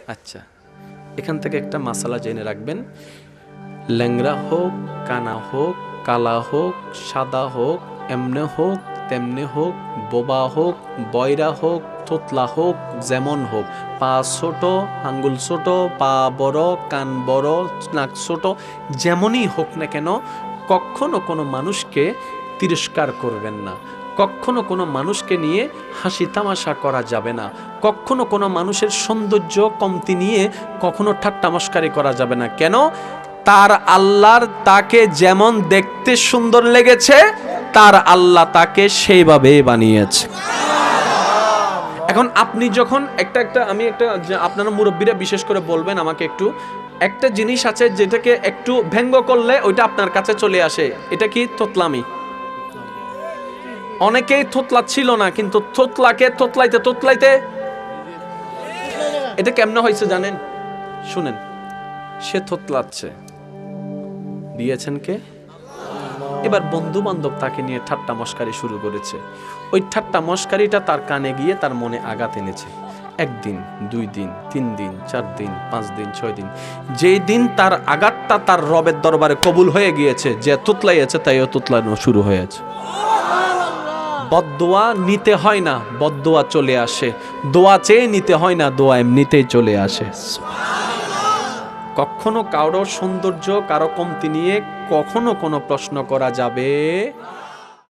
আচ্ছা, এখান থেকে একটা মাসালা জেনে রাখবেন। ল্যাংড়া হোক, কানা হোক, কালা হোক, সাদা হোক, এমনে হোক, তেমনে হোক, বোবা হোক, বয়রা হোক, তোতলা হোক, যেমন হোক, পা ছোট, আঙ্গুল ছোট, পা বড়, কান বড়, নাক ছোট, যেমনই হোক না কেন, কখনো কোনো মানুষকে তিরস্কার করবেন না। কখনো কোনো মানুষকে নিয়ে হাসি তামাশা করা যাবে না। কখনো কোনো মানুষের সৌন্দর্য কমতি নিয়ে কখনো ঠাট্টা মশকারি করা যাবে না। কেন? তার আল্লাহর তাকে যেমন দেখতে সুন্দর লেগেছে, তার আল্লাহ তাকে সেইভাবে বানিয়েছে। এখন আপনি যখন আমি আপনারা মুরব্বীরা বিশেষ করে বলবেন আমাকে, একটা জিনিস আছে যেটাকে একটু ব্যঙ্গ করলে ওইটা আপনার কাছে চলে আসে, এটা কি? তোতলামি। অনেকেই থোতলা ছিল না, কিন্তু থোতলাকে তোতলাইতে তোতলাইতে এটা কেমনে হয়েছে জানেন? শুনেন, সে থোতলাচ্ছে, দিয়েছেন কে? এবার বন্ধু বান্ধব তাকে নিয়ে ঠাট্টা মস্কারি শুরু করেছে। ওই ঠাট্টা মস্কারিটা তার কানে গিয়ে তার মনে আঘাত এনেছে। একদিন, 2 দিন, 3 দিন, 4 দিন, 5 দিন, 6 দিন, যেই দিন তার আঘাতটা তার রবের দরবারে কবুল হয়ে গিয়েছে, যে তুতলাইছে তাইও তুতলানো শুরু হয়েছে। বদদোয়া নিতে হয় না, বদদোয়া চলে আসে। দোয়া চেয়ে নিতে হয় না, দোয়া এমনিতেই চলে আসে। কখনো কারো সৌন্দর্য, কারো কমতি নিয়ে কখনো কোনো প্রশ্ন করা যাবে